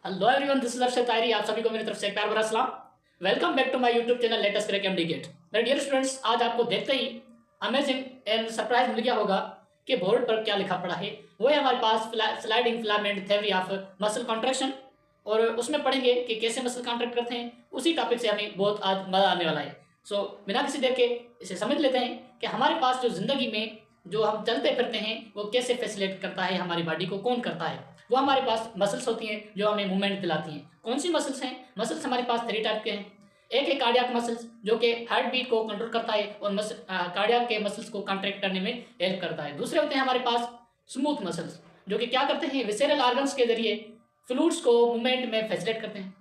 Hello everyone, this is Arshad Tayari. आप सभी को मेरी तरफ से एक प्यार भरा सलाम। Welcome back to my YouTube channel latest crack MD gate. मेरे डियर स्टूडेंट्स, आज आपको देखते ही अमेजिंग एंड सरप्राइज मिल गया होगा कि बोर्ड पर क्या लिखा पड़ा है। वो है हमारे पास sliding filament theory of muscle contraction, और उसमें पढ़ेंगे कि कैसे मसल कॉन्ट्रैक्ट करते हैं। उसी टॉपिक से हमें बहुत आज मजा आने वाला है। सो बिना किसी देर के इसे समझ लेते हैं कि हमारे पास जो जिंदगी में जो हम चलते फिरते हैं वो कैसे फैसिलिटेट करता है, हमारी बॉडी को कौन करता है। वो हमारे पास मसल्स होती हैं जो हमें मूवमेंट दिलाती हैं। कौन सी मसल्स हैं? मसल्स हमारे पास 3 टाइप के हैं। एक है कार्डियक मसल्स जो कि हार्ट बीट को कंट्रोल करता है और कार्डियक के मसल्स को कॉन्ट्रैक्ट करने में हेल्प करता है। दूसरे होते हैं हमारे पास स्मूथ मसल्स जो कि क्या करते हैं, विसेरल ऑर्गन्स के जरिए फ्लूइड्स को मूवमेंट में फैसिलिटेट करते हैं।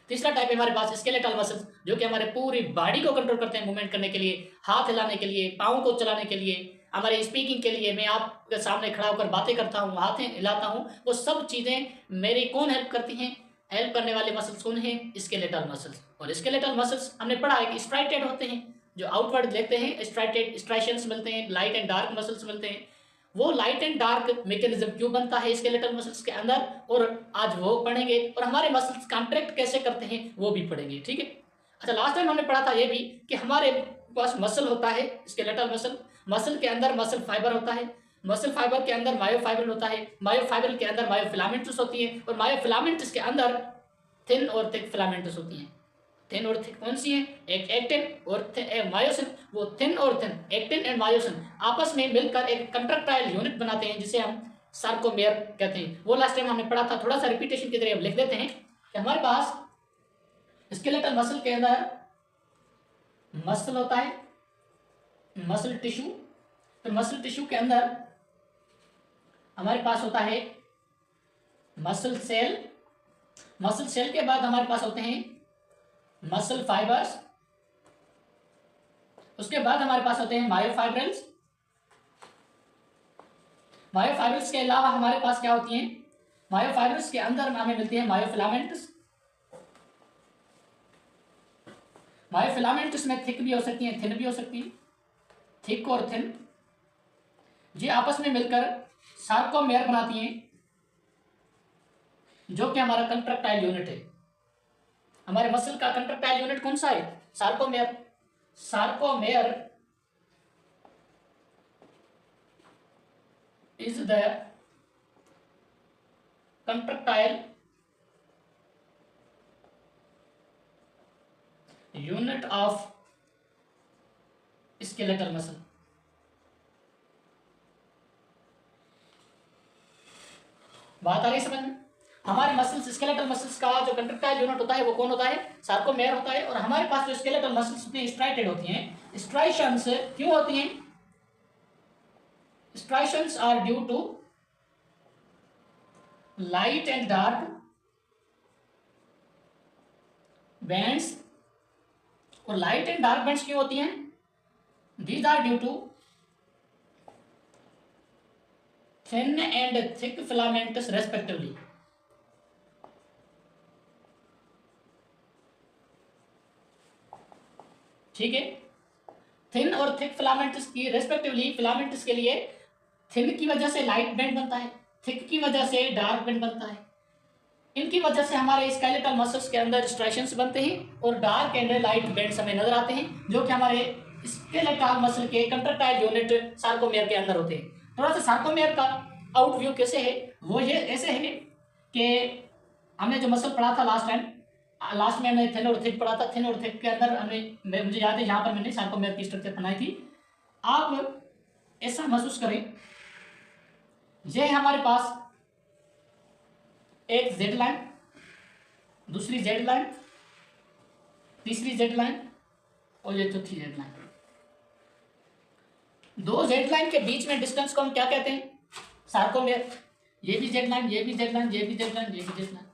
तीसरा टाइप है हमारे पास स्केलेटल मसल्स जो कि हमारे पूरी बॉडी को कंट्रोल करते हैं मूवमेंट करने के लिए, हाथ हिलाने के लिए, पाँव को चलाने के लिए, हमारे स्पीकिंग के लिए। मैं आपके सामने खड़ा होकर बातें करता हूँ, हाथ हिलाता हूँ, वो सब चीज़ें मेरी कौन हेल्प करती हैं? हेल्प करने वाले मसल्स कौन हैं? Skeletal muscles. और स्केलेटल मसल्स हमने पढ़ा है कि स्ट्राइटेड होते हैं, जो आउटवर्ड देखते हैं स्ट्राइटेड स्ट्राइशंस मिलते हैं, लाइट एंड डार्क मसल्स मिलते हैं। वो लाइट एंड डार्क मैकेनिज्म क्यों बनता है स्केलेटल मसल्स के अंदर, और आज वो पढ़ेंगे। और हमारे मसल्स कॉन्ट्रैक्ट कैसे करते हैं वो भी पढ़ेंगे, ठीक है। अच्छा, लास्ट टाइम हमने पढ़ा था ये भी कि हमारे पास मसल होता है स्केलेटल मसल। मसल के अंदर मसल फाइबर होता है, मसल फाइबर के अंदर मायोफाइबर होता है, मायोफाइबर के अंदर मायोफिलामेंट्स होती है, और मायोफिलामेंट्स के अंदर थिन और थिक फिलामेंट्स होती हैं। थिन और थिक कौन सी है? एक एक्टिन और मायोसिन। वो थिन और थिन, एक्टिन एंड मायोसिन आपस में मिलकर एक कंट्रक्टाइल यूनिट बनाते हैं जिसे हम सार्कोमेयर कहते हैं। वो लास्ट टाइम हमने पढ़ा था, थोड़ा सा रिपीटेशन के जरिए हम लिख देते हैं कि हमारे पास स्केलेटल मसल के अंदर मसल होता है, मसल टिश्यू। तो मसल टिश्यू के अंदर हमारे पास होता है मसल सेल। मसल सेल के बाद हमारे पास होते हैं मसल फाइबर्स। उसके बाद हमारे पास होते हैं मायोफाइब्रल्स। मायोफाइब्रल्स के अलावा हमारे पास क्या होती हैं? मायोफाइब्रल्स के अंदर हमें मिलती है मायोफिलामेंट्स। मायोफिलामेंट्स में थिक भी हो सकती हैं, थिन भी हो सकती है। थिक और थिन ये आपस में मिलकर सार्कोमेयर बनाती हैं जो कि हमारा कंट्रक्टाइल यूनिट है। हमारे मसल का कंट्रक्टाइल यूनिट कौन सा है? Sarcomere. Sarcomere is the contractile unit of skeletal muscle. बात आ रही समझ में? हमारे मसल्स स्केलेटल मसल्स का जो कंट्रक्टाइल यूनिट होता है वो कौन होता है? सार्कोमेयर होता है। और हमारे पास जो स्केलेटल मसल्स होती हैं स्ट्राइटेड होती हैं। स्ट्राइशंस क्यों होती हैं? Striations are due to light and dark bands. और लाइट एंड डार्क बैंड्स क्यों होती हैं? These are due to thin and thick filaments respectively. ठीक है, थिन और थिक फिलामेंट्स की रेस्पेक्टिवली। फिलामेंट्स के लिए थिन की वजह से लाइट बैंड बनता है, थिक की वजह से डार्क बैंड बनता है। इनकी वजह से हमारे स्केलेटल मसल्स के अंदर स्ट्राइशंस बनते हैं और डार्क एंड लाइट बैंड्स हमें नजर आते हैं जो कि हमारे स्केलेटल मसल के कंट्रक्टाइल यूनिट सार्कोमेयर के अंदर होते हैं। थोड़ा सा सार्कोमेयर का आउट व्यू कैसे है, वो ये ऐसे है कि हमने जो मसल पढ़ा था लास्ट में हमने थिन और थिक पढ़ा था। थिन और थिक के अंदर हमने, मुझे याद है यहाँ पर मैंने सार्कोमेयर की स्ट्रक्चर बनाई थी। आप ऐसा महसूस करें, यह है हमारे पास एक जेड लाइन, दूसरी जेड लाइन, तीसरी जेड लाइन और ये चौथी जेड लाइन। दो जेड लाइन के बीच में डिस्टेंस को हम क्या कहते हैं? सार्कोमेयर। ये भी जेड लाइन, ये भी जेड लाइन, ये भी जेड लाइन, ये भी जेड लाइन।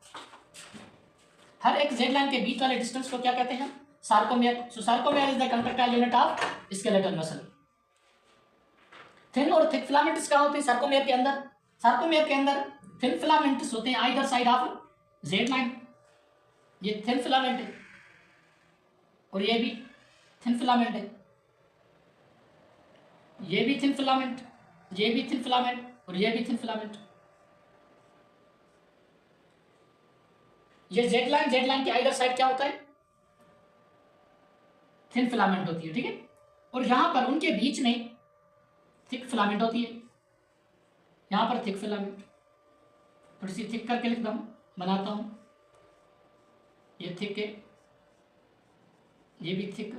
हर एक जेड लाइन के बीच वाले डिस्टेंस को क्या कहते हैं? Sarcomere. So sarcomere is the contractile unit of skeletal muscle. Thin और थिक फिलामेंट्स कहाँ होते हैं सार्कोमेयर के अंदर? सार्कोमेयर के अंदर थिन फिलामेंट्स होते हैं either side of Z line. ये थिन फिलामेंट है और ये भी थिन फिलामेंट है, ये भी थिन फिलामेंट, ये भी थिन फिलामेंट और ये भी थिन फिलामेंट। ये जेड लाइन की आइदर साइड क्या होता है, थिन फिलामेंट होती है, ठीक है। और यहां पर उनके बीच में थिक फिलामेंट होती है, यहां पर थिक फिलामेंट, थोड़ी सी थिक करके लिखता हूं, बनाता हूं, ये थिक है, ये भी थिक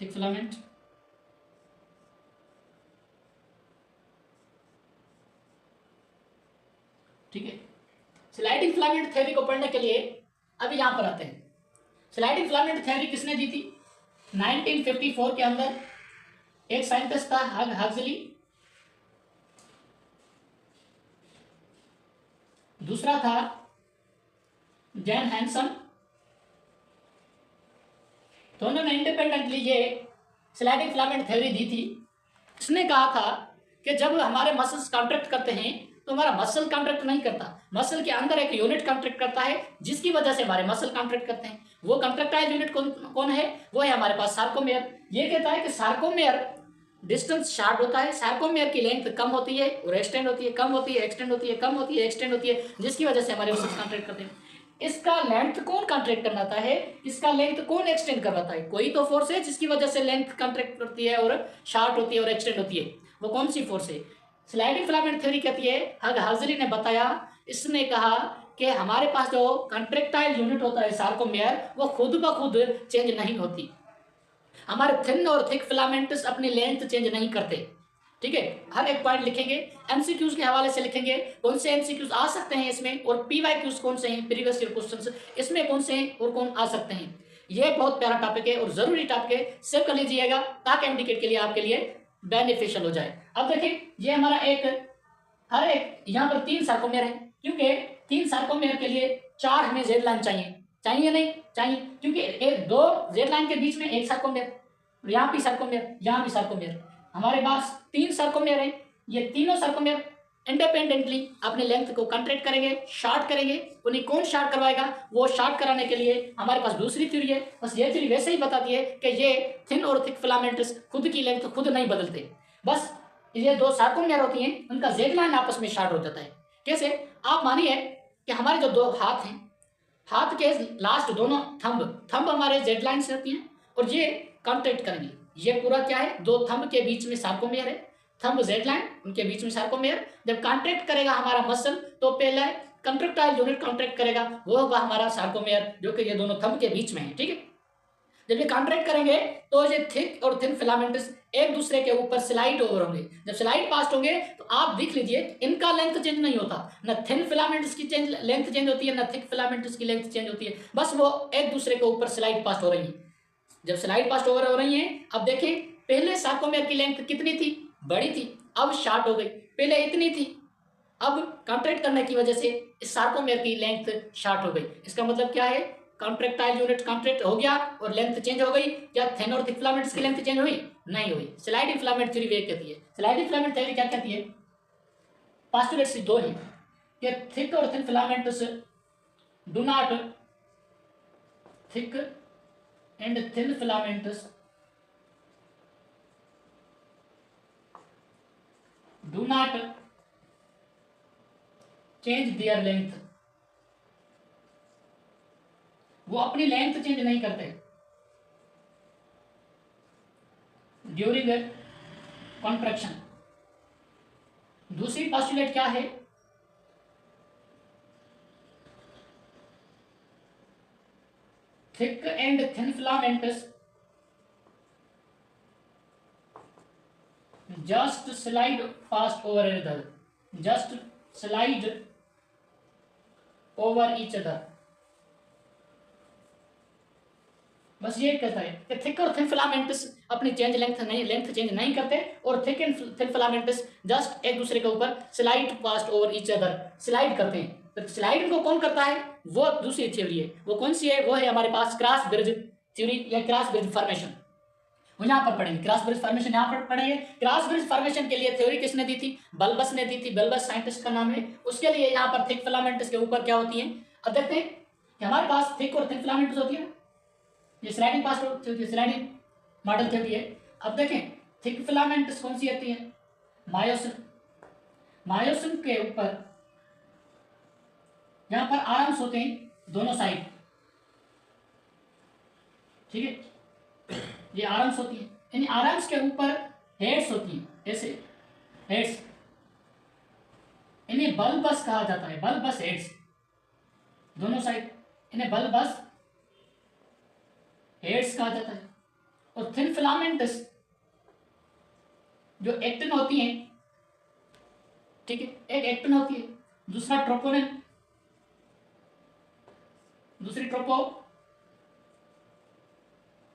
फिलामेंट, ठीक है। स्लाइडिंग फिलामेंट थ्योरी को पढ़ने के लिए अभी यहां पर आते हैं। स्लाइडिंग फिलामेंट थ्योरी किसने दी थी? 1954 के अंदर एक साइंटिस्ट था हक्सली, दूसरा था जैन हैंसन। दोनों ने इंडिपेंडेंटली ये स्लाइडिंग फिलामेंट थ्योरी दी थी। इसने कहा था कि जब हमारे मसल्स कॉन्ट्रैक्ट करते हैं तो हमारा मसल कॉन्ट्रैक्ट नहीं करता, मसल के अंदर एक यूनिट कॉन्ट्रैक्ट करता है जिसकी वजह से हमारे मसल कॉन्ट्रैक्ट करते हैं। वो कॉन्ट्रैक्टाइल यूनिट कौन है? वो है हमारे पास सार्कोमेयर। ये कहता है कि सार्कोमेयर डिस्टेंस शार्ट होता है, सार्कोमेयर की लेंथ कम होती है और एक्सटेंड होती है, कम होती है, एक्सटेंड होती है, कम होती है, एक्सटेंड होती है, जिसकी वजह से हमारे मसल्स कॉन्ट्रैक्ट करते हैं। इसका लेंथ कौन कॉन्ट्रैक्ट करवाता है, इसका लेंथ कौन एक्सटेंड करवाता है? कोई तो फोर्स है जिसकी वजह से लेंथ कॉन्ट्रैक्ट करती है और शार्ट होती है और एक्सटेंड होती है। वो कौन सी फोर्स है? स्लाइडिंग फिलामेंट थ्योरी कहती है, हक्सली ने बताया, इसने कहा कि हमारे पास जो कॉन्ट्रैक्टाइल यूनिट होता है सार्कोमेयर, वो खुद ब खुद चेंज नहीं होती। हमारे थिन और थिक फिलामेंट्स अपनी लेंथ चेंज नहीं करते, ठीक है। हर एक पॉइंट लिखेंगे, एमसीक्यूज के हवाले से लिखेंगे, कौन से एमसीक्यूज आ सकते हैं इसमें और पीवाईक्यूज कौन से हैं, प्रीवियस ईयर क्वेश्चंस इसमें कौन से हैं और कौन आ सकते हैं। ये बहुत प्यारा टॉपिक है और जरूरी टॉपिक है, सेव कर लीजिएगा ताकि एमडीकेट के लिए आपके लिए बेनिफिशियल हो जाए। अब देखिए, ये हमारा हर एक यहाँ पर 3 सार्कोमेयर है, क्योंकि 3 सार्कोमेयर के लिए 4 हमें जेड लाइन चाहिए नहीं चाहिए, क्योंकि एक 2 जेड लाइन के बीच में एक सार्कोमेयर, यहाँ भी सार्कोमेयर, यहाँ भी सार्कोमेयर, हमारे पास 3 सार्कोमेयर है। ये तीनों सार्कोमेयर इंडिपेंडेंटली अपने लेंथ को कॉन्ट्रैक्ट करेंगे, शार्ट करेंगे। उन्हें कौन शार्ट करवाएगा? वो शार्ट कराने के लिए हमारे पास दूसरी थ्योरी है। बस ये थ्योरी वैसे ही बताती है कि ये थिन और थिक फिलामेंट्स खुद की लेंथ खुद नहीं बदलते, बस ये 2 सार्कोमेयर होती हैं, उनका जेड लाइन आपस में शार्ट हो जाता है। कैसे? आप मानिए कि हमारे जो 2 हाथ हैं, हाथ के लास्ट दोनों थंब हमारे जेड लाइन से होती हैं और ये कॉन्ट्रैक्ट करेंगे। ये पूरा क्या है? 2 थंब के बीच में सार्कोमेयर है, थंब जेड लाइन, उनके बीच में सार्कोमेयर। जब कॉन्ट्रैक्ट करेगा हमारा मसल तो पहले कंट्रैक्टाइल यूनिट कॉन्ट्रैक्ट करेगा, वो होगा हमारा सार्कोमेयर, जो कि ये दोनों थंब के बीच में है, ठीक है। जब ये कॉन्ट्रैक्ट करेंगे तो ये थिक और थिन फिलामेंट्स एक दूसरे के ऊपर स्लाइड ओवर होंगे। जब स्लाइड पास्ट होंगे तो आप देख लीजिए इनका लेंथ चेंज नहीं होता, न थिन फिलामेंट्स की लेंथ चेंज होती है, न थिक फिलामेंट्स की लेंथ चेंज होती है, बस वो एक दूसरे के ऊपर स्लाइड पास्ट हो रही है। जब स्लाइड पास्ट ओवर हो रही है, अब देखिए पहले सार्कोमेयर की लेंथ कितनी थी? बड़ी थी, अब शार्ट हो गई। पहले इतनी थी, अब कॉन्ट्रैक्ट करने की वजह से इस सार्कोमेयर की लेंथ शार्ट हो गई। इसका मतलब क्या है? कॉन्ट्रैक्टाइल यूनिट कॉन्ट्रैक्ट हो गया और लेंथ चेंज हो गई। क्या थिन और थिक फिलामेंट्स की लेंथ चेंज हुई? नहीं हुई। स्लाइडिंग फिलामेंट थ्योरी वे कहती है। स्लाइडिंग फिलामेंट थ्योरी क्या कहती है? पोस्टुलेट्स 2 है कि थिक और thin filaments do not, thick and thin filaments do not change their length, वो अपनी लेंथ चेंज नहीं करते ड्यूरिंग कॉन्ट्रैक्शन। दूसरी पोस्टुलेट क्या है? Thick and thin filaments just slide past over each other, just slide over each other। बस ये कहता है कि थिक और थिन फिलामेंट्स अपनी लेंथ चेंज नहीं करते और thick and thin filaments just एक दूसरे के ऊपर slide past over each other, slide करते हैं। तो स्लाइडिंग को कौन करता है? वो दूसरी थ्योरी है। वो कौन सी है? वो है हमारे पास क्रॉस ब्रिज थ्योरी या क्रॉस ब्रिज फॉर्मेशन। वो यहाँ पर पढ़ेंगे, क्रॉस ब्रिज फॉर्मेशन यहाँ पर पढ़ेंगे। क्रॉस ब्रिज फॉर्मेशन के लिए थ्योरी किसने दी थी? बल्बस ने दी थी। बल्बस साइंटिस्ट का नाम है। उसके लिए यहाँ पर थिक फिलामेंट्स के ऊपर क्या होती है? अब देखते हैं कि हमारे पास थिक और थिन फिलामेंट्स होती है। ये स्लाइडिंग स्लाइडिंग मॉडल थ्योरी है। अब देखें थिक फिलामेंट्स कौन सी होती है? मायोसिन। मायोसिन के ऊपर यहाँ पर आर्म्स होते हैं दोनों साइड, ठीक है, ये आर्म्स होती है, इन आर्म्स के ऊपर हेड्स होती हैं, ऐसे हेड्स, इन्हें बल्बस कहा जाता है, बल्बस हेड्स दोनों साइड, इन्हें बल्बस हेड्स कहा जाता है। और थिन फिलामेंट्स जो एक्टिन होती हैं, ठीक है, एक एक्टिन होती है, दूसरा ट्रोपोनिन, दूसरी ट्रोपो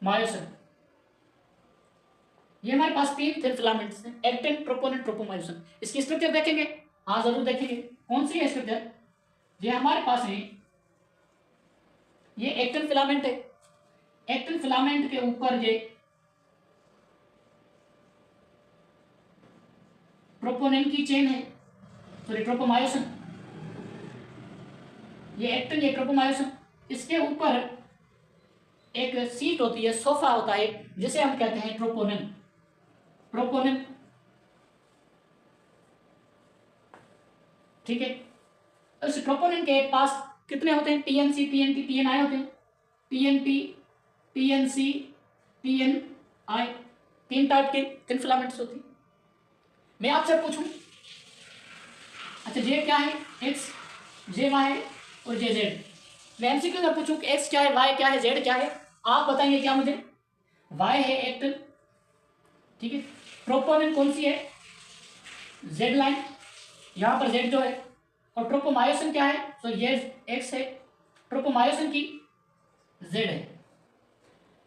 मायोसिन। ये हमारे पास तीन थिन फिलामेंट्स हैं, एक्टिन, ट्रोपोनिन, ट्रोपोमायोसिन। इसकी स्ट्रक्चर देखेंगे? हाँ जरूर देखेंगे। कौन सी है स्ट्रक्चर? ये हमारे पास है, ये एक्टिन फिलामेंट है, एक्टिन फिलामेंट के ऊपर ये ट्रोपोनिन की चेन है, सॉरी ट्रोपोमायोसिन, ये एक्टिन, ये ट्रोपोमायोसिन। इसके ऊपर एक सीट होती है, सोफा होता है, जिसे हम कहते हैं ट्रोपोनिन, ट्रोपोनिन, ठीक है। उस ट्रोपोनिन के पास कितने होते हैं? टीएनसी, टीएनटी, टीएनआई होते हैं, टीएनटी, टीएनसी, टीएनआई, तीन टाइप के थिन फिलामेंट्स होती हैं। मैं आपसे पूछूं, अच्छा जे क्या है? एक्स, जे वाई और जे जेड। मैं एमसीक्यू में पूछूं कि एक्स क्या है, वाई क्या है, जेड क्या है, आप बताएंगे क्या मुझे? वाई है एक्टिन, ठीक है। ट्रोपोनिन कौन सी है? जेड लाइन, यहां पर जेड जो है। और ट्रोपोमायोसिन क्या है? तो ये एक्स है, ट्रोपोमायोसिन की जेड है।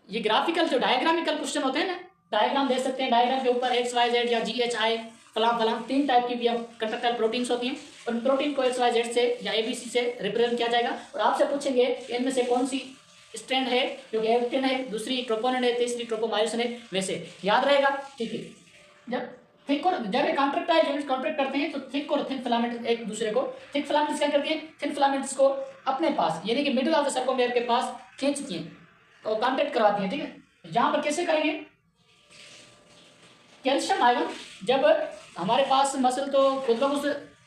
ये ग्राफिकल जो डायग्रामिकल क्वेश्चन होते हैं ना, डायग्राम दे सकते हैं, डायग्राम के ऊपर एक्स वाई जेड या जी एच आई फलाम फलाम तीन टाइप की भी अब कंट्रक्टाइल प्रोटीन्स होती हैं, और प्रोटीन को एक्स वाई जेड से या एबीसी से रिप्रेजेंट किया जाएगा। और आपसे पूछेंगे इनमें से कौन सी स्ट्रैंड है जो कि एक्टिन है, दूसरी ट्रोपोनिन है, तीसरी ट्रोपोमायोसिन है, वैसे याद रहेगा, ठीक है। जब थिक और जब ये कॉन्ट्रैक्टाइल यूनिट कॉन्ट्रैक्ट करते हैं तो थिक और थिन फिलामेंट एक दूसरे को, थिक फिलामेंट्स क्या करती हैं? थिन फिलामेंट्स को अपने पास यानी कि मिडिल ऑफ द सर्कोमेयर के पास खींचती हैं और कॉन्ट्रैक्ट करवाती हैं, ठीक है। जहां पर कैसे करेंगे? कैल्शियम आयन जब हमारे पास मसल तो खुद ब खुद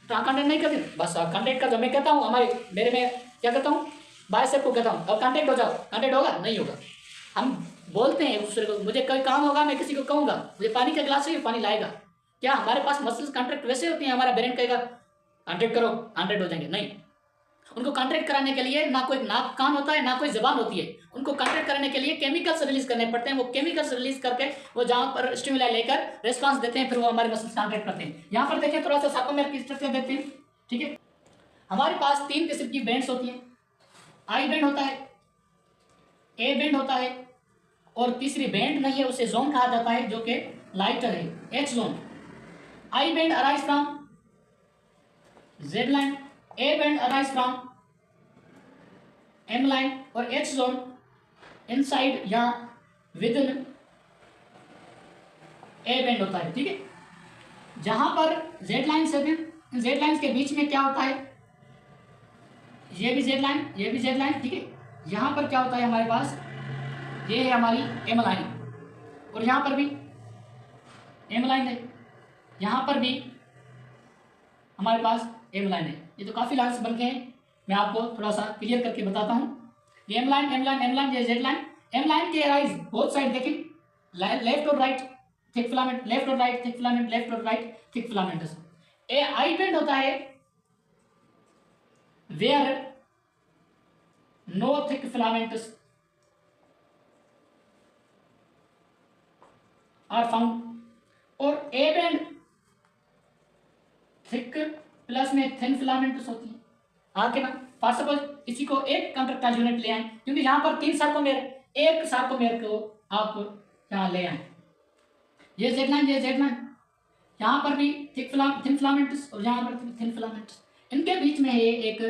कॉन्टैक्ट नहीं करती, बस कॉन्टैक्ट का, जब मैं कहता हूँ हमारे मेरे में क्या करता हूँ, बाइसेप को कहता हूँ अब कॉन्टैक्ट हो जाओ, कॉन्टैक्ट होगा? नहीं होगा। हम बोलते हैं दूसरे को, मुझे कोई काम होगा, मैं किसी को कहूँगा मुझे पानी का गिलास चाहिए, पानी लाएगा। क्या हमारे पास मसल्स कॉन्ट्रैक्ट वैसे होती हैं? हमारा ब्रेन कहेगा कॉन्ट्रैक्ट करो, कॉन्ट्रैक्ट हो जाएंगे? नहीं। उनको कॉन्ट्रैक्ट कराने के लिए ना कोई नाक कान होता है, ना कोई जबान होती है। उनको कॉन्ट्रैक्ट करने के लिए केमिकल्स रिलीज करने पड़ते हैं। वो केमिकल्स रिलीज करके वो जहां पर स्टिमुलाई लेकर रेस्पॉन्स देते हैं, फिर वो हमारे मसल्स कॉन्ट्रैक्ट करते हैं। यहाँ पर देखिए थोड़ा सा सार्कोमेयर की स्ट्रक्चर देखते हैं, ठीक है। हमारे पास तीन किस्म की बैंड्स होती हैं, आई बैंड होता है, ए बैंड होता है, और तीसरी बैंड नहीं है, उसे जोन कहा जाता है, जो कि लाइटर है, H zone. I band arise from Z line, A band arise from M line, और एच जोन इनसाइड या विद इन ए बैंड होता है, ठीक है। जहां पर जेड लाइन से जेड लाइन के बीच में क्या होता है? ये भी जेड लाइन, ये भी जेड लाइन, ठीक है। यहां पर क्या होता है हमारे पास? ये है हमारी एम लाइन, और यहां पर भी एम लाइन है, यहां पर भी हमारे पास एम लाइन है। ये तो काफी लाइन्स बन गए हैं, मैं आपको थोड़ा सा क्लियर करके बताता हूँ। ये M line, M line, M line, ये जेड लाइन। एम लाइन के राइज बोथ साइड देखें, लेफ्ट और राइट थिक फिलामेंट, लेफ्ट और राइट थिक फिलामेंट, लेफ्ट और right thick filament. A I band होता है where no thick filaments are found, और A band thick plus में thin filaments होती है। आगे ना फॉर सपोज इसी को एक कॉन्ट्रैक्टाइल यूनिट ले आए, क्योंकि यहाँ पर तीन सार्कोमेयर, एक सार्कोमेयर को आप यहाँ ले आए, ये जेड लाइन, ये जेड लाइन, यहाँ पर भी थिन फिलामेंट्स और यहाँ पर थिन फिलामेंट्स, इनके बीच में है एक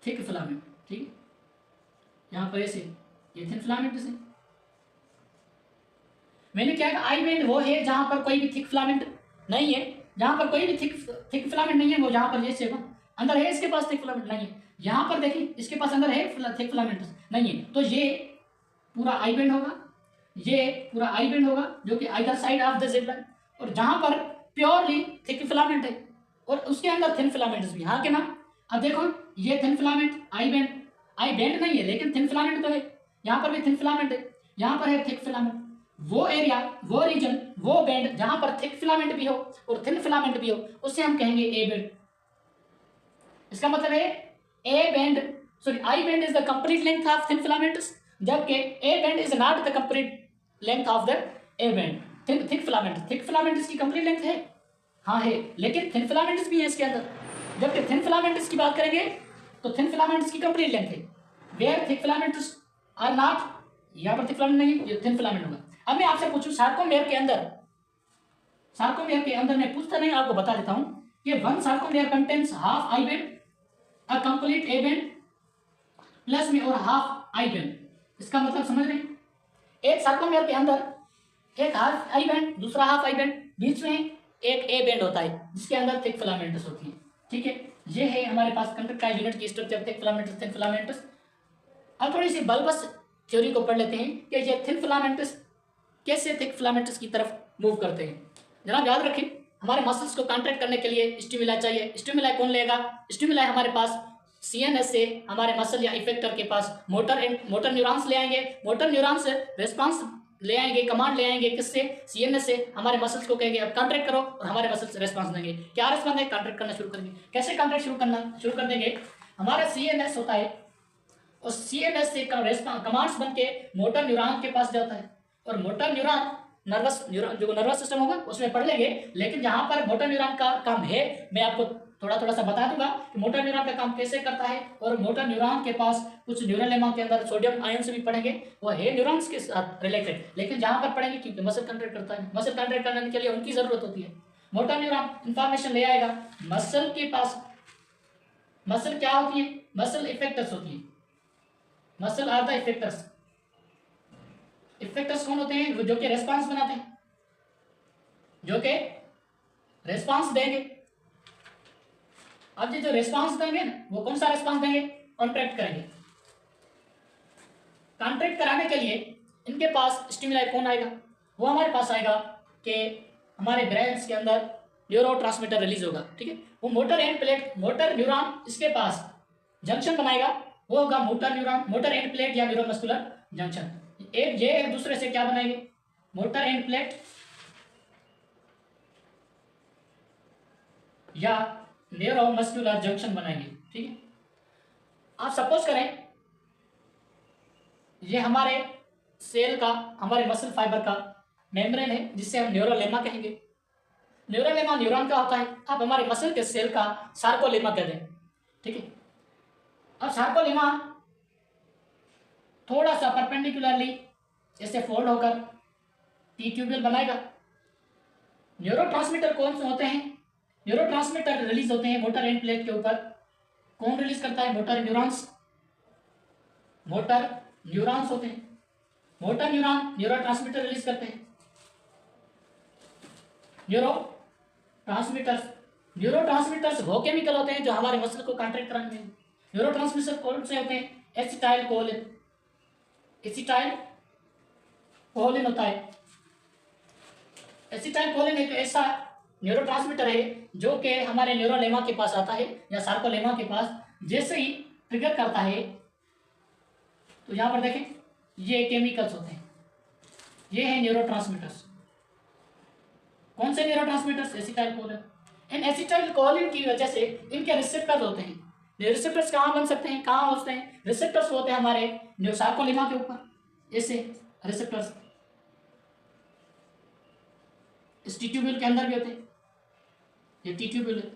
थिक फिलामेंट, ठीक है। यहाँ पर ऐसे ये थिन फिलामेंट्स है। मैंने क्या कहा? आई बैंड वो है जहां पर कोई भी थिक फिलामेंट नहीं है, जहां पर कोई भी थिक फिलामेंट नहीं है, वो जहां पर ये सेवन अंदर है, इसके पास थिक फिलामेंट नहीं है। यहाँ पर देखिए इसके पास अंदर है थिक फिलामेंट नहीं है, तो ये पूरा आई बैंड होगा, ये पूरा आई बैंड होगा, जो कि either side of the Z line. और जहां पर प्योरली थिक फिलामेंट है और उसके अंदर थिन फिलामेंट्स भी। हाँ के ना, अब देखो ये थिन फिलामेंट आई बैंड नहीं है लेकिन थिन फिलामेंट तो है, यहाँ पर भी थिन फिलामेंट है, यहाँ पर है थिक फिलामेंट। वो एरिया, वो रीजन, वो बैंड जहां पर थिक फिलामेंट भी हो और थिन फिलामेंट भी हो उससे हम कहेंगे ए बैंड। इसका मतलब है A band sorry I band is the complete length of thin filaments, जबकि A band is not the complete length of the A band. Thick filament इसकी कंप्लीट लेंथ है, हाँ है, लेकिन थिन फिलामेंट्स भी है इसके अंदर। जबकि थिन फिलामेंट्स की बात करेंगे तो थिन फिलामेंट्स की कंप्लीट लेंथ है, where thick filaments are not, यहाँ पर थिक फिलामेंट नहीं, ये थिन फिलामेंट होगा। अब मैं आपसे पूछूं सार्कोमेयर के अंदर मैं पूछता नहीं, आपको बता देता हूं कि one sarcomere contains half I band, a complete A band plus में और हाफ आई बैंड। इसका मतलब समझ रहे हैं, एक सार्कोमेयर के अंदर एक हाफ आई बैंड, दूसरा हाफ आई बैंड, बीच में एक ए बैंड होता है जिसके अंदर थिक फिलामेंट्स होती है। ठीक है, ये है हमारे पास कंडक्टाइल यूनिट की structure, thick filaments, thin filaments. अब थोड़ी सी बल्बस थ्योरी को पढ़ लेते हैं कि ये थिन फिलामेंट्स कैसे थिक फिलामेंट्स की तरफ मूव करते हैं। जनाब याद रखें, हमारे मसल्स को कॉन्ट्रैक्ट करने के लिए स्टिमुला चाहिए। स्टिमुला कौन लेगा? स्टिमुला हमारे पास सीएनएस से हमारे मसल या इफेक्टर के पास मोटर न्यूरॉन्स ले आएंगे। मोटर न्यूरॉन्स रिस्पांस ले आएंगे, कमांड ले आएंगे किससे? सीएनएस से। हमारे मसल्स को कहेंगे अब कॉन्ट्रैक्ट करो और हमारे मसल्स रेस्पॉन्स देंगे। क्या रेस्पॉन्स देंगे? कॉन्ट्रैक्ट करना शुरू करेंगे। कैसे कॉन्ट्रैक्ट शुरू कर देंगे? हमारा सीएनएस होता है और सीएनएस से कमांड्स बन के मोटर न्यूरॉन के पास जाता है और मोटर न्यूरॉन जो नर्वस सिस्टम होगा उसमें पढ़ लेंगे। लेकिन जहां पर मोटर न्यूरॉन का काम है मैं आपको थोड़ा सा बता दूंगा कि मोटर न्यूरॉन का काम कैसे करता है। और मोटर न्यूरॉन के पास कुछ न्यूरल लेमा के अंदर सोडियम आयन से भी पढ़ेंगे, वो है न्यूरॉन्स के साथ रिलेटेड। लेकिन जहां पर पढ़ेंगे क्योंकि मसल कॉन्ट्रैक्ट करता है, मसल कॉन्ट्रैक्ट करने के लिए उनकी जरूरत होती है। मोटर न्यूरॉन इंफॉर्मेशन ले आएगा मसल के पास। मसल क्या होती है? मसल इफेक्टर्स होती है। Muscle are the effectors. Effectors कौन होते हैं? जो कि रेस्पॉन्स बनाते हैं, जो कि रेस्पॉन्स देंगे। अब ये जो रेस्पॉन्स देंगे ना, वो कौन सा रेस्पॉन्स देंगे? कॉन्ट्रैक्ट करेंगे। कॉन्ट्रैक्ट कराने के लिए इनके पास स्टिमुलाई कौन आएगा? वो हमारे पास आएगा कि हमारे ब्रेन्स के अंदर न्यूरोट्रांसमीटर रिलीज होगा। ठीक है, वो motor end plate, motor neuron इसके पास जंक्शन बनाएगा, वो होगा motor neuron, motor end plate या न्यूरोमस्कुलर जंक्शन। एक दूसरे से क्या बनाएंगे? मोटर एंड प्लेट या न्यूरोमस्कुलर जंक्शन बनाएंगे। ठीक है, आप सपोज करें ये हमारे सेल का, हमारे मसल फाइबर का मेम्ब्रेन है जिससे हम न्यूरोलेमा कहेंगे। न्यूरोलेमा न्यूरॉन का होता है। आप हमारे मसल के सेल का सार्कोलेमा कह दें। ठीक है, अब सार्कोलेमा थोड़ा सा परपेंडिकुलरली ऐसे फोल्ड होकर टी ट्यूब्यूल बनाएगा। न्यूरोट्रांसमीटर कौन से होते हैं? न्यूरोट्रांसमीटर रिलीज होते हैं मोटर एंड प्लेट के ऊपर। कौन रिलीज करता है? Motor neurons. मोटर न्यूरॉन्स होते हैं। मोटर न्यूरॉन न्यूरोट्रांसमीटर रिलीज करते हैं। न्यूरोट्रांसमीटर्स वो केमिकल होते हैं जो हमारे मसल को कॉन्ट्रैक्ट कराने में। न्यूरोट्रांसमीटर कौन से होते हैं? Acetyl choline. एसिटाइल कोलिन होता है। एसिटाइल कोलिन एक ऐसा न्यूरोट्रांसमीटर है जो कि हमारे न्यूरोलेमा के पास आता है या सार्कोलेमा के पास। जैसे ही ट्रिगर करता है तो यहां पर देखें ये केमिकल्स होते हैं, ये है न्यूरोट्रांसमीटर्स। कौन से न्यूरोट्रांसमीटर्स? Acetylcholine. इन एसिटाइल कोलिन की वजह से इनके रिसेप्टर्स होते हैं। रिसेप्टर्स कहाँ बन सकते हैं, कहाँ होते हैं? रिसेप्टर्स होते हैं हमारे सार्कोलेमा के ऊपर, ऐसे रिसेप्टर्स इस टिट्यूब्यूल के अंदर भी होते हैं। ये टिट्यूब्यूल है।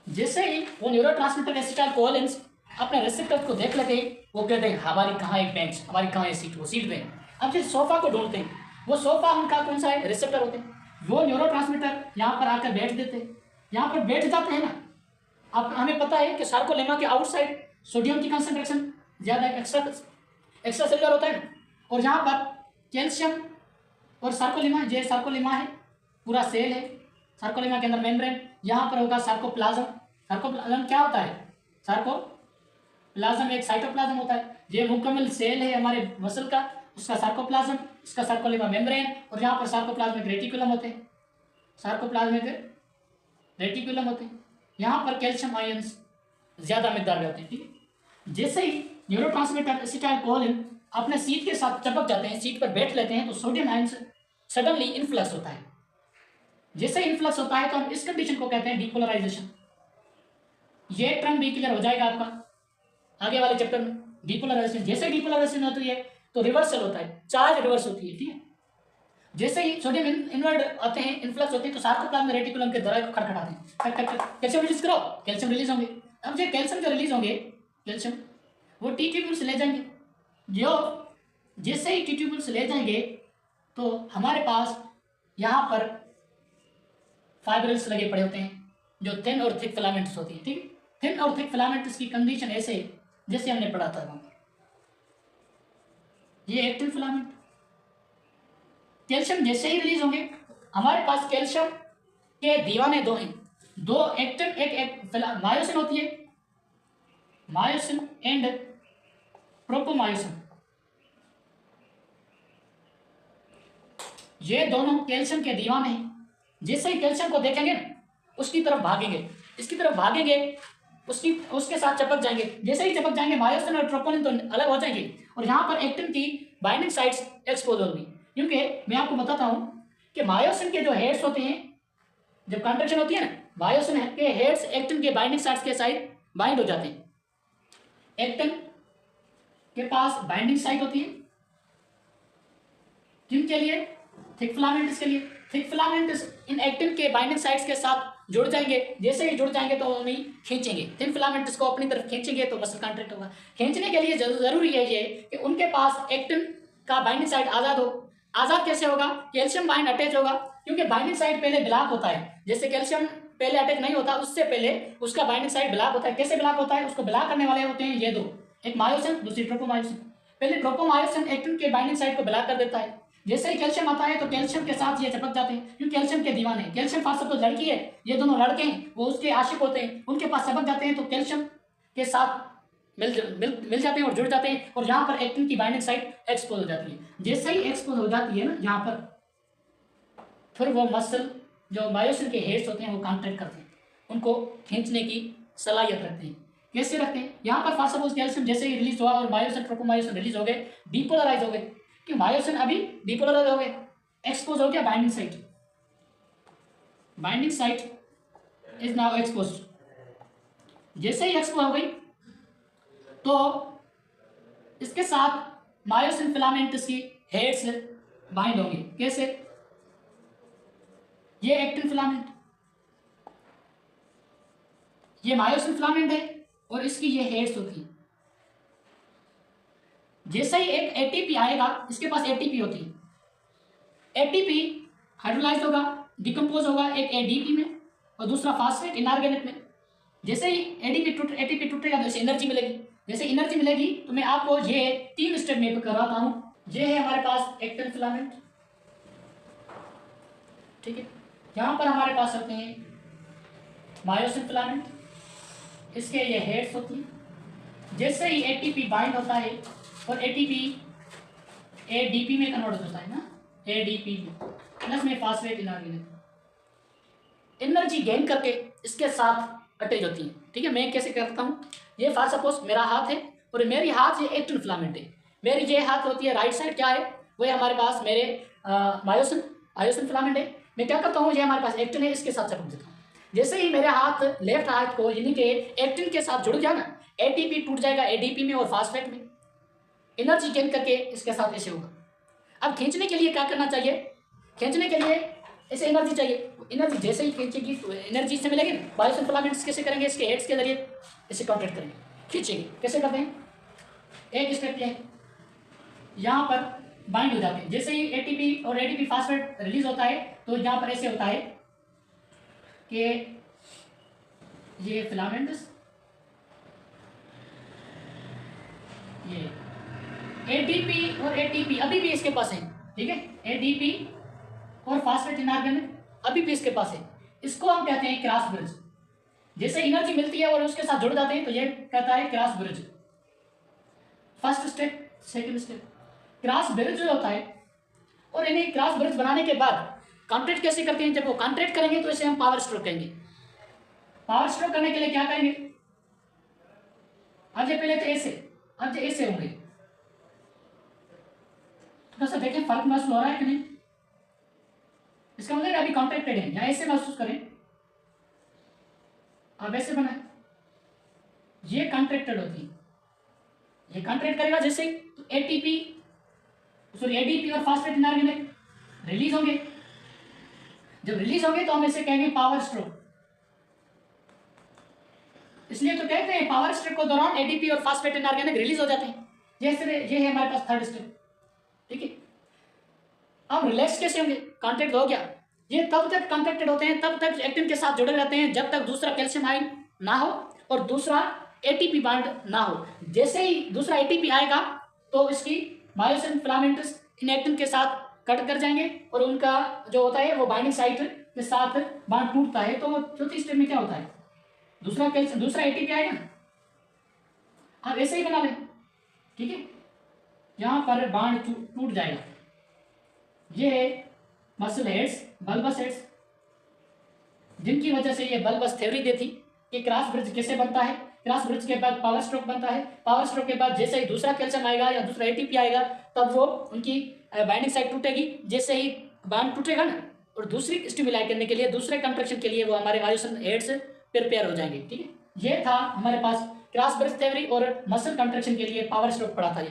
जैसे ही वो न्यूरोट्रांसमीटर एसिटाइल कोलिन्स अपने रिसेप्टर्स को देख लेते हैं, वो कहते हैं हमारी कहाँ एक बेंच, हमारी कहाँ एक सीट, वो सीट दें। अब फिर सोफा को ढूंढते हैं, वो सोफा उनका कौन सा है? रिसेप्टर होते हैं। वो न्यूरोट्रांसमीटर यहाँ पर आकर बैठ देते हैं, यहाँ पर बैठ जाते हैं ना। अब हमें पता है कि सार्कोलेमा के आउटसाइड सोडियम की कंसंट्रेशन ज़्यादा एक्स्ट्रा सेलुलर होता है ना, और यहाँ पर कैल्शियम और सार्कोलेमा, ये सार्कोलेमा है, पूरा सेल है। सार्कोलेमा के अंदर मेम्ब्रेन, यहाँ पर होगा सार्कोप्लाज्म। सार्कोप्लाज्म क्या होता है? सार्कोप्लाज्म एक साइटोप्लाज्म होता है। ये मुकम्मल सेल है हमारे मसल का, उसका सार्कोप्लाज्म, इसका सार्कोलेमा मेम्ब्रेन, और यहाँ पर सार्कोप्लाज्मिक रेटिकुलम होते हैं। सार्कोप्लाज्मिक रेटिकुलम होते हैं, यहाँ पर कैल्शियम आयंस ज़्यादा मिकदार में होते हैं। ठीक है, जैसे ही न्यूरोट्रांसमीटर एसिटाइलकोलिन अपने सीट के साथ चिपक जाते हैं, सीट पर बैठ लेते हैं, तो सोडियम आयंस सडनली इनफ्लक्स होता है। जैसे इनफ्लक्स होता है तो हम इस कंडीशन को कहते हैं डिपोलराइजेशन। ये टर्म भी क्लियर हो जाएगा आपका आगे वाले चैप्टर में। डिपोलराइजेशन, जैसे डिपोलराइजेशन होती है तो रिवर्सल होता है, चार्ज रिवर्स होती है। ठीक है, जैसे ही सोडियम इनवर्ट आते हैं, इनफ्लक्स होते हैं, तो सार्कोप्लाज्म रेटिकुलम के दरवाजे को खटखटाते हैं, कैल्शियम रिलीज करो, कैल्शियम रिलीज होंगे। अब जो कैल्शियम जो रिलीज होंगे, कैल्शियम वो टी ट्यूब्यूल्स ले जाएंगे। जो जैसे ही टी ट्यूब्यूल्स ले जाएंगे तो हमारे पास यहाँ पर फाइब्रिल्स लगे पड़े होते हैं, जो थिन और थिक फिलामेंट्स होती है। ठीक है, थिन और थिक फिलामेंट्स की कंडीशन ऐसे जैसे हमने पढ़ा था वहां पर, ये एक्टिन फिलामेंट। कैल्शियम जैसे ही रिलीज होंगे, हमारे पास कैल्शियम के दीवाने दो हैं, दो एक्टिन, एक मायोसिन होती है, मायोसिन एंड प्रोपोमायोसिन। ये दोनों कैल्शियम के दीवाने हैं। जैसे ही कैल्शियम को देखेंगे ना, उसकी तरफ भागेंगे, इसकी तरफ भागेंगे, उसके साथ चिपक जाएंगे। जैसे ही चिपक जाएंगे, मायोसिन और ट्रोपोनिन तो अलग हो जाएंगे और यहाँ पर एक्टिन की बाइंडिंग साइट्स एक्सपोज होंगी। क्योंकि मैं आपको बताता हूँ कि मायोसिन के जो हेड्स होते हैं, जब कॉन्ट्रैक्शन होती है ना, मायोसिन के हेड्स एक्टिन के बाइंडिंग साइट्स के साथ बाइंड हो जाते हैं। एक्टिन के पास बाइंडिंग साइट होती है किनके लिए? थिक फिलामेंट्स के लिए। थिक फिलामेंट्स इन एक्टिन के बाइंडिंग साइट्स के साथ जुड़ जाएंगे। जैसे ही जुड़ जाएंगे तो उन्हें खींचेंगे, थिन फिलामेंट्स को अपनी तरफ खींचेंगे तो मसल कॉन्ट्रैक्ट होगा। खींचने के लिए जरूरी है ये कि उनके पास एक्टिन का बाइंडिंग साइट आज़ाद हो। आज़ाद कैसे होगा? कैल्शियम बाइंड अटैच होगा, क्योंकि बाइंडिंग साइट पहले ब्लॉक होता है। जैसे कैल्शियम पहले अटैच नहीं होता, उससे पहले उसका बाइंडिंग साइट ब्लॉक होता है। कैसे ब्लॉक होता है? उसको ब्लॉक करने वाले होते हैं ये दो, एक मायोसिन, दूसरी ट्रोपोमायोसिन। पहले ट्रोपोमायोसिन एक्टिन के बाइंडिंग साइट को ब्लॉक कर देता है। जैसे ही कैल्शियम आता है तो कैल्शियम के साथ ये चिपक जाते हैं, क्योंकि कैल्शियम के दीवाने हैं। कैल्शियम फॉर सपोज लड़की है, ये दोनों लड़के हैं, वो उसके आशिक होते हैं, उनके पास चिपक जाते हैं तो कैल्शियम के साथ मिल जाते हैं और जुड़ जाते हैं, और यहाँ पर एक्टिन की बाइंडिंग साइट एक्सपोज हो जाती है। जैसे ही एक्सपोज हो जाती है ना यहाँ पर, फिर वो मसल जो मायोसिन के हेड्स होते हैं वो कॉन्ट्रैक्ट करते हैं, उनको खींचने की सलाहियत रखते हैं। कैसे रखते हैं? यहाँ पर फॉर सपोज कैल्शियम जैसे ही रिलीज हुआ और मायोसिन ट्रोपोमायोसिन रिलीज हो गए, डिपोलराइज हो गए, कि मायोसिन अभी डिपोलराइज हो गए, एक्सपोज हो गया binding site. Binding site is now expose. जैसे ही एक्सपोज हो गई तो इसके साथ मायोसिन फिलामेंट्स की हेड्स बाइंड होंगे। कैसे? ये एक्टिन फिलामेंट, ये मायोसिन फिलामेंट है और इसकी ये हेड्स होती है। जैसे ही एक एटीपी आएगा, इसके पास एटीपी होती है, एटीपी हाइड्रोलाइज होगा, डिकम्पोज होगा, एक एडीपी में और दूसरा फास्फेट इनऑर्गेनिक में। जैसे ही एटीपी टूटेगा तो इसे एनर्जी मिलेगी। जैसे एनर्जी मिलेगी तो मैं आपको ये 3 स्टेप में करवाता हूँ। ये है हमारे पास एक्टिन फिलामेंट, ठीक है। यहाँ पर हमारे पास होते हैं मायोसिन फिलामेंट, इसके ये हेड्स होती हैं। जैसे ही एटीपी बाइंड होता है और एटीपी एडीपी में कन्वर्ट होता है ना, एडीपी प्लस में फास्फेट इनऑर्गेनिक, एनर्जी गेन करके इसके साथ अटैच होती है। ठीक है, मैं कैसे करता हूँ? ये फॉर सपोज मेरा हाथ है और मेरी हाथ ये एक्टिन फिलामेंट है, मेरी ये हाथ होती है राइट साइड, क्या है वो है हमारे पास मेरे मायोसिन फिलामेंट है। मैं क्या करता हूँ, ये हमारे पास एक्टिन है, इसके साथ चिपक देता हूँ। जैसे ही मेरे हाथ लेफ्ट हाथ को यानी कि एक्टिन के साथ जुड़ गया ना, एटीपी टूट जाएगा एडीपी में और फास्फेट में, एनर्जी गेन करके इसके साथ ऐसे होगा। अब खींचने के लिए क्या करना चाहिए? खींचने के लिए ऐसे एनर्जी चाहिए। एनर्जी जैसे ही खींचेगी तो एनर्जी से मिलेगी। मायोसिन फिलामेंट्स कैसे करेंगे? इसके हेड्स के जरिए इसे कॉन्ट्रैक्ट करेंगे, खींचेंगे। कैसे करते हैं? एक स्टेप ये, यहाँ पर बाइंड हो जाते हैं। जैसे ही एटीपी और एडीपी फास्फेट रिलीज होता है तो यहाँ पर ऐसे होता है कि ये फिलामेंट्स, ये एडीपी और एटीपी अभी भी इसके पास है, ठीक है। एडीपी और फास्फेट इनऑर्गेनिक अभी भी इसके पास है। इसको हम कहते हैं क्रॉस ब्रिज। जैसे एनर्जी मिलती है और उसके साथ जुड़ जाते हैं तो ये कहता है cross bridge. First step, second step, cross bridge जो होता है। और इन्हें क्रॉस ब्रिज बनाने के बाद कॉन्ट्रैक्ट कैसे करते हैं? जब वो कॉन्ट्रैक्ट करेंगे तो इसे हम पावर स्ट्रोक कहेंगे। पावर स्ट्रोक करने के लिए क्या करेंगे, अब ये पहले तो ऐसे, अब ये ऐसे होंगे, थोड़ा सा देखें फर्क महसूस हो रहा है कि नहीं। इसका मतलब अभी कॉन्ट्रैक्टेड है, या ऐसे महसूस करें, अब ऐसे बना, ये कॉन्ट्रैक्टेड होती है, ये कॉन्ट्रैक्ट करेगा जैसे एटीपी सॉरी एडीपी और फास्फेट इनऑर्गेनिक रिलीज होंगे। जब रिलीज होंगे तो हम इसे कहेंगे पावर स्ट्रोक। इसलिए तो कहते हैं पावर स्ट्रोक के दौरान एडीपी और फास्फेट इनऑर्गेनिक रिलीज हो जाते हैं। जैसे ये है हमारे पास थर्ड स्टेप, ठीक है। अब रिलैक्स कैसे होंगे, कॉन्ट्रैक्ट हो गया, ये तब तक कॉन्ट्रैक्टेड होते हैं, तब तक एक्टिन के साथ जुड़े रहते हैं जब तक दूसरा कैल्शियम आयन ना हो और दूसरा एटीपी बांड ना हो। जैसे ही दूसरा एटीपी आएगा तो इसकी मायोसिन फिलामेंट्स इन एक्टिन के साथ कट कर जाएंगे और उनका जो होता है वो बाइंडिंग साइट के साथ बांड टूटता है। तो चौथी स्टेप में क्या होता है, दूसरा कैल्शियम दूसरा एटीपी आएगा ना, आप ऐसे ही बना लें, ठीक है। यहां पर बांड टूट जाएगा। ये है मसल हेड्स, बल्बस हेड्स, जिनकी वजह से ये बल्बस थ्योरी देती कि क्रॉस ब्रिज कैसे बनता है। क्रॉस ब्रिज के बाद पावर स्ट्रोक बनता है, पावर स्ट्रोक के बाद जैसे ही दूसरा कैल्शियम आएगा या दूसरा एटीपी आएगा तब वो उनकी बाइंडिंग साइट टूटेगी। जैसे ही बांड टूटेगा ना और दूसरी स्टिमुलाई करने के लिए, दूसरे कंट्रैक्शन के लिए वो हमारे मायोसिन हेड्स प्रिपेयर हो जाएंगे, ठीक है। ये था हमारे पास क्रॉस ब्रिज थ्योरी और मसल कंट्रैक्शन के लिए पावर स्ट्रोक पढ़ा था।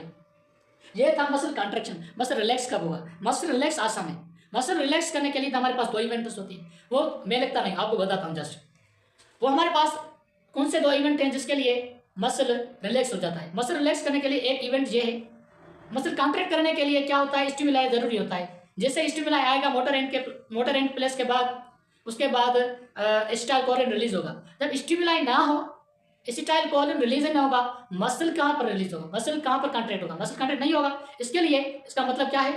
ये था मसल कंट्रैक्शन। मसल रिलैक्स कब होगा, मसल रिलैक्स आसान है। मसल रिलैक्स करने के लिए तो हमारे पास दो इवेंट्स होती हैं, वो मैं लिखता नहीं, आपको बताता हूँ जस्ट। वो हमारे पास कौन से दो इवेंट हैं जिसके लिए मसल रिलैक्स हो जाता है। मसल रिलैक्स करने के लिए एक इवेंट ये है, मसल कॉन्ट्रैक्ट करने के लिए क्या होता है, स्टिमुलाई जरूरी होता है। जैसे स्टिमुलाई आएगा मोटर एंड प्लेस के बाद, उसके बाद एसिटाइलकोलिन रिलीज होगा। जब स्टिमुलाई ना हो, एसिटाइलकोलिन रिलीज ना होगा, मसल कहाँ पर रिलीज होगा, मसल कहाँ पर कॉन्ट्रैक्ट होगा, मसल कॉन्ट्रैक्ट नहीं होगा। इसके लिए इसका मतलब क्या है,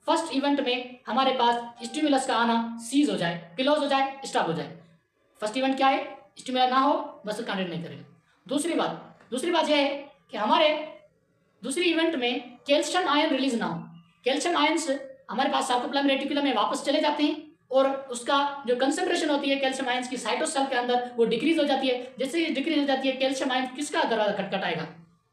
फर्स्ट इवेंट में हमारे पास स्टिमुलस का आना सीज हो जाए, क्लोज हो जाए, स्टॉप हो जाए। फर्स्ट इवेंट क्या है, स्टिमुलाई ना हो, मसल कॉन्ट्रैक्ट नहीं करेगा। दूसरी बात यह है कि हमारे दूसरी इवेंट में कैल्शियम आयन रिलीज ना हो। कैल्शियम आयन्स हमारे पास सार्कोप्लाज्मिक रेटिकुलम में वापस चले जाते हैं और उसका जो कंसंट्रेशन होती है कैल्शियम आयन्स की साइटोसेल के अंदर वो डिक्रीज हो जाती है। जैसे ही डिक्रीज हो जाती है, कैल्शियम आयन किसका दरवाजा खटखटाएगा,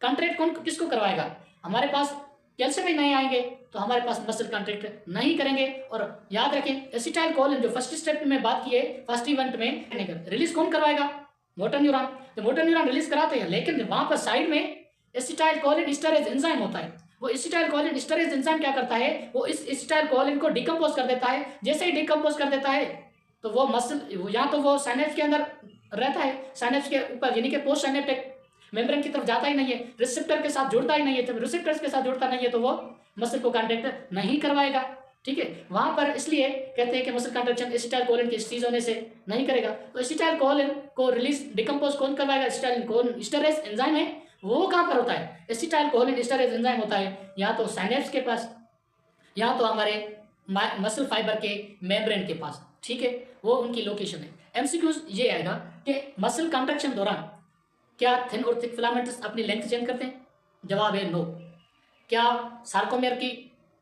कॉन्ट्रैक्ट कौन किसको करवाएगा, हमारे पास कैल्शियम ही नहीं आएंगे तो हमारे पास मसल कॉन्ट्रैक्ट नहीं करेंगे। और याद रखें एसिटाइलकोलिन जो फर्स्ट स्टेप में बात की है, फर्स्ट इवेंट में रिलीज कौन करवाएगा, मोटर न्यूरॉन। तो मोटर न्यूरॉन रिलीज कराते हैं, लेकिन वहां पर साइड में एसिटाइलकोलिन एस्टरेज एंजाइम होता है। वो एसिटाइलकोलिन एस्टरेज एंजाइम क्या करता है, वो इस एसिटाइलकोलिन को डिकम्पोज कर देता है। जैसे ही डिकम्पोज कर देता है तो वो मसल या तो वो साइनेप्स के अंदर रहता है, साइनेप्स के ऊपर यानी कि पोस्ट साइनेप्टिक मेम्ब्रेन की तरफ जाता ही नहीं है, रिसेप्टर के साथ जुड़ता ही नहीं है। जब रिसेप्टर्स के साथ जुड़ता नहीं है तो वो मसल को कॉन्ट्रैक्ट नहीं करवाएगा, ठीक है। वहां पर इसलिए कहते हैं कि मसल कॉन्ट्रैक्शन एसिटाइलकोलिन के सीज होने से नहीं करेगा। तो एसिटाइलकोलिन को रिलीज डिकम्पोज कौन करवाएगा, एसिटाइलकोलिन एस्टरेज एंजाइम है, वो कहां पर होता है, एसिटाइलकोलिन एस्टरेज एंजाइम होता है या तो साइनेप्स के पास या तो हमारे मसल फाइबर के मेम्ब्रेन के पास, ठीक है। वो उनकी लोकेशन है। एमसीक्यूज ये आएगा कि मसल कॉन्ट्रैक्शन दौरान क्या थिन और थिक फिलामेंट्स अपनी लेंथ चेंज करते हैं, जवाब है नो। क्या सार्कोमेयर की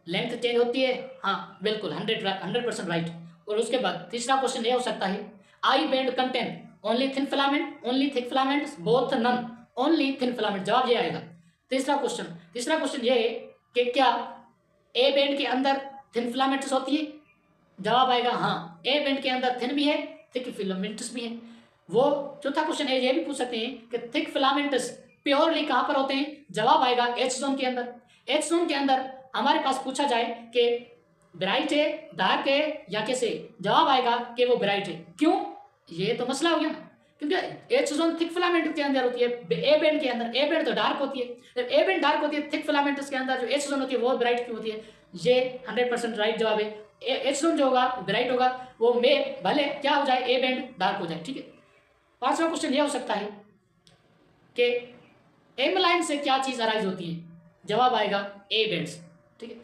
लेंथ चेंज होती है, हाँ बिल्कुल 100% राइट। और उसके बाद तीसरा क्वेश्चन ये हो सकता है, I band contain only thin filament, only thick filaments, both none, only thin filament, जवाब ये आएगा। तीसरा क्वेश्चन ये है कि क्या ए बैंड के अंदर थिन फिलामेंट्स होती है, जवाब आएगा हाँ, ए बैंड के अंदर थिन भी है, थिक फिलामेंट्स भी है। वो चौथा क्वेश्चन है, ये भी पूछ सकते हैं कि थिक फिलामेंट्स प्योरली कहां पर होते हैं, जवाब आएगा एच जोन के अंदर। एच जोन के अंदर हमारे पास पूछा जाए कि ब्राइट है, डार्क है या कैसे, जवाब आएगा कि वो ब्राइट है। क्यों, ये तो मसला हो गया ना, क्योंकि एच जोन थिक फिलामेंट के अंदर होती है, ए बैंड के अंदर, ए बैंड तो डार्क होती है। जब ए बैंड डार्क होती है, थिक फिलामेंट्स के अंदर जो एच जोन होती है वो ब्राइट क्यों होती है, ये 100% राइट जवाब है। एच जोन जो होगा ब्राइट होगा, वो में भले क्या हो जाए, ए बैंड डार्क हो जाए, ठीक है। पांचवा क्वेश्चन ये हो सकता है कि एमलाइन से क्या चीज अराइज होती है, जवाब आएगा ए बैंड्स, ठीक है।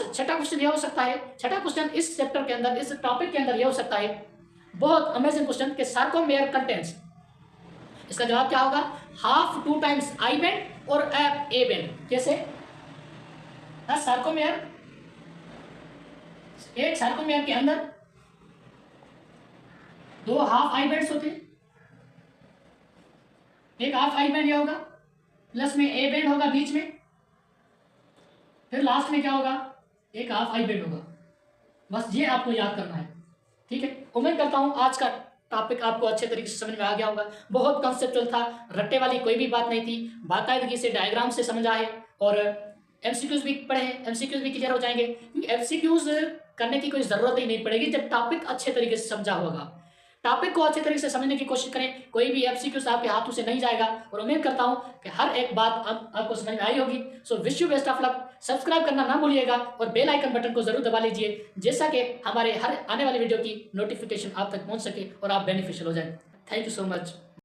छठा क्वेश्चन ये हो सकता है, छठा क्वेश्चन इस चैप्टर के अंदर, इस टॉपिक के अंदर ये हो सकता है, बहुत अमेजिंग क्वेश्चन के सार्कोमेयर कंटेंट्स, इसका जवाब क्या होगा, हाफ 2 टाइम्स आई बैंड और ए बैंड। कैसे, सार्कोमेयर, एक सार्कोमेयर के अंदर 2 हाफ आई बैंड्स होते हैं एक हाफ आई बैंड होगा, प्लस में ए बैंड होगा बीच में, फिर लास्ट में क्या होगा, एक हाफ आई बैंड होगा। बस ये आपको याद करना है, ठीक है। उम्मीद करता हूं आज का टॉपिक आपको अच्छे तरीके से समझ में आ गया होगा। बहुत कंसेप्चुअल था, रट्टे वाली कोई भी बात नहीं थी, बाकायदगी से डायग्राम से समझ आए और एमसीक्यूज भी पढ़े, एमसीक्यूज भी क्लियर हो जाएंगे। एमसीक्यूज करने की कोई जरूरत ही नहीं पड़ेगी जब टॉपिक अच्छे तरीके से समझा होगा। टॉपिक को अच्छे तरीके से समझने की कोशिश करें, कोई भी एमसीक्यूज आपके हाथों से नहीं जाएगा और उम्मीद करता हूं कि हर एक बात आपको समझ में आई होगी। So wish you best of luck. Subscribe करना ना भूलिएगा और बेल आइकन बटन को जरूर दबा लीजिए, जैसा कि हमारे हर आने वाली वीडियो की नोटिफिकेशन आप तक पहुंच सके और आप बेनिफिशियल हो जाए। Thank you so much.